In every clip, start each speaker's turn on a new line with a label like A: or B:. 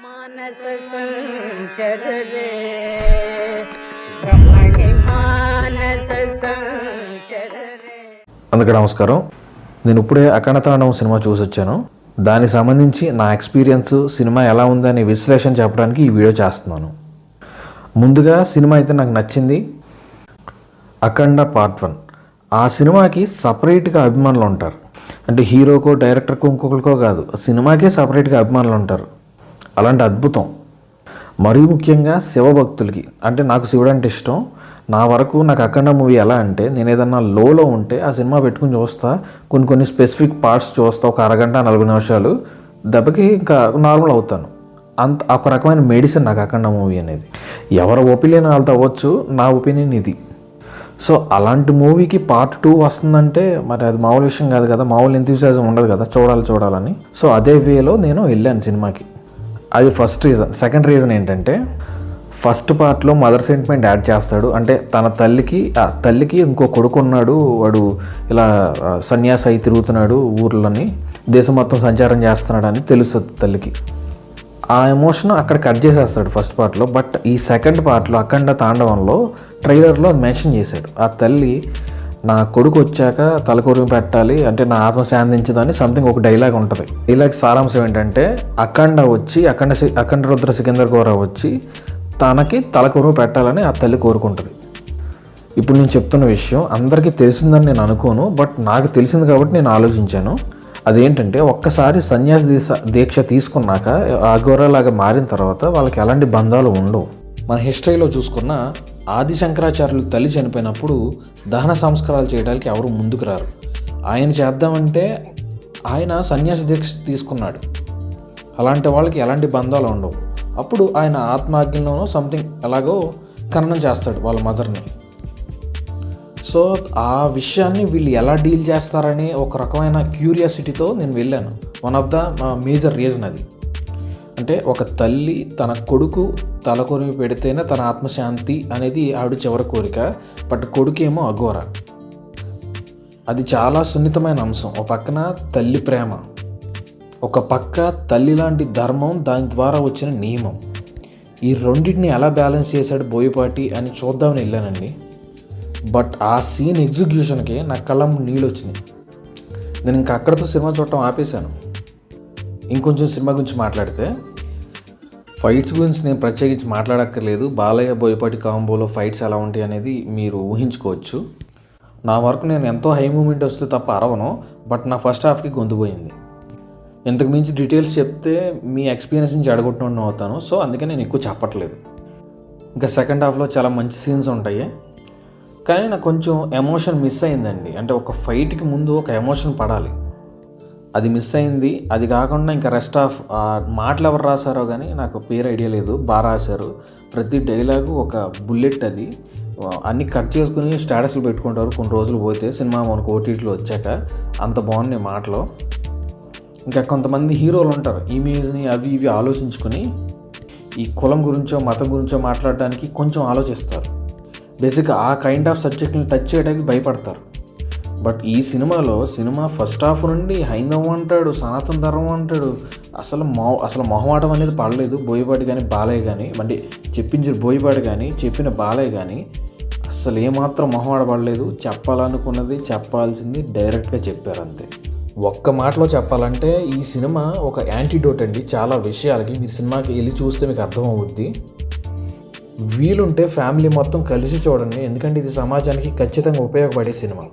A: మానస సంచరరే బ్రహ్మణి మానస సంచరరే.
B: అందరికీ నమస్కారం. నేను ఇప్పుడే అఖండతాండవం సినిమా చూసి వచ్చాను. దానికి సంబంధించి నా ఎక్స్పీరియన్స్, సినిమా ఎలా ఉందనే విశ్లేషణ చెప్పడానికి ఈ వీడియో చేస్తున్నాను. ముందుగా సినిమా అయితే నాకు నచ్చింది. అఖండ పార్ట్ 1. ఆ సినిమాకి సపరేట్గా అభిమానులు ఉంటారు. అంటే హీరోకో డైరెక్టర్కో ఇంకొకరికో కాదు, సినిమాకే సపరేట్గా అభిమానులు ఉంటారు. అలాంటి అద్భుతం. మరీ ముఖ్యంగా శివభక్తులకి, అంటే నాకు శివుడు అంటే ఇష్టం. నా వరకు నాకు అఖండ మూవీ ఎలా అంటే, నేను ఏదన్నా లోలో ఉంటే ఆ సినిమా పెట్టుకుని చూస్తా, కొన్ని స్పెసిఫిక్ పార్ట్స్ చూస్తా, ఒక అరగంట 40 నిమిషాలు, దెబ్బకి ఇంకా నార్మల్ అవుతాను. అంత ఒక రకమైన మెడిసిన్ నాకు అఖండ మూవీ అనేది. ఎవరి ఒపీనియన్ వాళ్ళతో అవ్వచ్చు, నా ఒపీనియన్ ఇది. సో అలాంటి మూవీకి పార్ట్ 2 వస్తుందంటే మరి అది మామూలు విషయం కాదు కదా, మామూలు ఎంతూసియాజం ఉండదు కదా చూడాలని. సో అదే వేలో నేను వెళ్ళాను సినిమాకి. అది ఫస్ట్ రీజన్. సెకండ్ రీజన్ ఏంటంటే, ఫస్ట్ పార్ట్లో మదర్ సెంటిమెంట్ యాడ్ చేస్తాడు. అంటే తన తల్లికి ఇంకో కొడుకు ఉన్నాడు, వాడు ఇలా సన్యాసి అయి తిరుగుతున్నాడు, ఊర్లని దేశం మొత్తం సంచారం చేస్తున్నాడు అని తెలుస్తుంది తల్లికి. ఆ ఎమోషన్ అక్కడ కట్ చేసేస్తాడు ఫస్ట్ పార్ట్లో. బట్ ఈ సెకండ్ పార్ట్లో అఖండ తాండవంలో ట్రైలర్లో మెన్షన్ చేశాడు, ఆ తల్లి నా కొడుకు వచ్చాక తలకొరివి పెట్టాలి, అంటే నా ఆత్మ శాంతించదని సంథింగ్ ఒక డైలాగ్ ఉంటుంది. డైలాగ్ సారాంశం ఏంటంటే, అఖండ రుద్ర సికిందర్ గౌర వచ్చి తనకి తలకొరువు పెట్టాలని ఆ తల్లి కోరుకుంటుంది. ఇప్పుడు నేను చెప్తున్న విషయం అందరికీ తెలిసిందని నేను అనుకోను, బట్ నాకు తెలిసింది కాబట్టి నేను ఆలోచించాను. అదేంటంటే, ఒక్కసారి సన్యాస దీక్ష తీసుకున్నాక అఘోరలాగా మారిన తర్వాత వాళ్ళకి ఎలాంటి బంధాలు ఉండవు. మన హిస్టరీలో చూసుకున్న ఆది శంకరాచార్యులు తల్లి చనిపోయినప్పుడు దహన సంస్కారాలు చేయడానికి ఎవరు ముందుకు రారు. ఆయన చేద్దామంటే ఆయన సన్యాస దీక్ష తీసుకున్నాడు. అలాంటి వాళ్ళకి ఎలాంటి బంధాలు ఉండవు. అప్పుడు ఆయన ఆత్మాజ్ఞలోనో సంథింగ్ ఎలాగో ఖననం చేస్తాడు వాళ్ళ మదర్ని. సో ఆ విషయాన్ని వీళ్ళు ఎలా డీల్ చేస్తారని ఒక రకమైన క్యూరియాసిటీతో నేను వెళ్ళాను. One of the major reason అది. అంటే ఒక తల్లి తన కొడుకు తలకొరివి పెడితేనే తన ఆత్మశాంతి అనేది ఆవిడ చివరి కోరిక. బట్ కొడుకేమో అఘోర. అది చాలా సున్నితమైన అంశం. ఒక పక్కన తల్లి ప్రేమ, ఒక పక్క తల్లి లాంటి ధర్మం, దాని ద్వారా వచ్చిన నియమం. ఈ రెండింటిని ఎలా బ్యాలెన్స్ చేశాడు బోయపాటి అని చూద్దామని వెళ్ళానండి. బట్ ఆ సీన్ ఎగ్జిక్యూషన్కి నా కళ్ళ నీళ్ళు వచ్చినాయి. నేను ఇంకా అక్కడితో సినిమా చూడటం ఆపేశాను. ఇంకొంచెం సినిమా గురించి మాట్లాడితే, ఫైట్స్ గురించి నేను ప్రత్యేకించి మాట్లాడక్కర్లేదు. బాలయ్య బోయపాటి కాంబోలో ఫైట్స్ ఎలా ఉంటాయి అనేది మీరు ఊహించుకోవచ్చు. నా వరకు నేను ఎంతో హై మూమెంట్ వస్తే తప్ప అరవను, బట్ నా ఫస్ట్ హాఫ్కి గొంతుపోయింది. ఇంతకు మించి డీటెయిల్స్ చెప్తే మీ ఎక్స్పీరియన్స్ నుంచి అడగొట్టుకుని అవుతాను. సో అందుకే నేను ఎక్కువ చెప్పట్లేదు. ఇంకా సెకండ్ హాఫ్లో చాలా మంచి సీన్స్ ఉంటాయి, కానీ నాకు కొంచెం ఎమోషన్ మిస్ అయిందండి. అంటే ఒక ఫైట్కి ముందు ఒక ఎమోషన్ పడాలి, అది మిస్ అయింది. అది కాకుండా ఇంకా రెస్ట్ ఆఫ్ మాటలు ఎవరు రాశారో కానీ నాకు పేరు ఐడియా లేదు, బాగా రాశారు. ప్రతి డైలాగు ఒక బుల్లెట్. అది అన్నీ కట్ చేసుకుని స్టేటస్లు పెట్టుకుంటారు కొన్ని రోజులు పోతే, సినిమా మనకు ఓటీటీలో వచ్చాక. అంత బాగున్నాయి మాటలు. ఇంకా కొంతమంది హీరోలు ఉంటారు, ఇమేజ్ని అవి ఇవి ఆలోచించుకొని ఈ కులం గురించో మతం గురించో మాట్లాడడానికి కొంచెం ఆలోచిస్తారు. బేసిక్గా ఆ కైండ్ ఆఫ్ సబ్జెక్ట్ని టచ్ చేయడానికి భయపడతారు. బట్ ఈ సినిమాలో ఫస్ట్ హాఫ్ నుండి హైందవం అంటాడు, సనాతన ధర్మం అంటాడు. అసలు మొహమాటం అనేది పడలేదు బోయపాటి కానీ బాలయ్య కానీ. అంటే చెప్పించిన బోయపాటి కానీ చెప్పిన బాలయ్య కానీ అసలు ఏమాత్రం మొహమాట పడలేదు. చెప్పాలనుకున్నది చెప్పాల్సింది డైరెక్ట్గా చెప్పారు అంతే. ఒక్క మాటలో చెప్పాలంటే ఈ సినిమా ఒక యాంటీడోట్ అండి చాలా విషయాలకి. మీరు సినిమాకి వెళ్ళి చూస్తే మీకు అర్థమవుద్ది. వీలుంటే ఫ్యామిలీ మొత్తం కలిసి చూడండి, ఎందుకంటే ఇది సమాజానికి ఖచ్చితంగా ఉపయోగపడే cinema.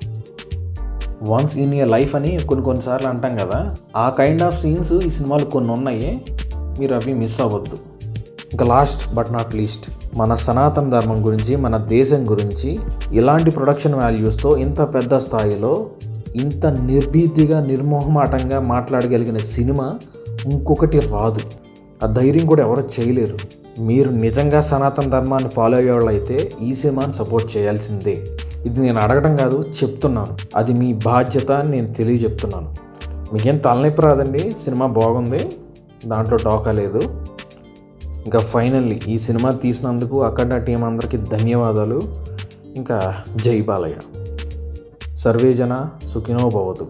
B: Once in your life అని కొన్నిసార్లు అంటాం కదా, ఆ కైండ్ ఆఫ్ సీన్స్ ఈ సినిమాలు కొన్ని ఉన్నాయి. మీరు అవి మిస్ అవ్వద్దు. ఇంకా లాస్ట్ బట్ నాట్ లీస్ట్, మన సనాతన ధర్మం గురించి, మన దేశం గురించి ఇలాంటి ప్రొడక్షన్ వాల్యూస్తో ఇంత పెద్ద స్థాయిలో ఇంత నిర్భీతిగా నిర్మోహమాటంగా మాట్లాడగలిగిన సినిమా ఇంకొకటి రాదు. ఆ ధైర్యం కూడా ఎవరు చేయలేరు. మీరు నిజంగా సనాతన ధర్మాన్ని ఫాలో అయ్యేవాళ్ళు అయితే ఈ సినిమాని సపోర్ట్ చేయాల్సిందే. ఇది నేను అడగడం కాదు, చెప్తున్నాను. అది మీ బాధ్యత అని నేను తెలియజెప్తున్నాను. మీకేం తలనొప్పి రాదండి, సినిమా బాగుంది, దాంట్లో డోకా లేదు. ఇంకా ఫైనల్లీ ఈ సినిమా తీసినందుకు అఖండ టీం అందరికీ ధన్యవాదాలు. ఇంకా జై బాలయ్య. సర్వే జన సుఖినో భవతు.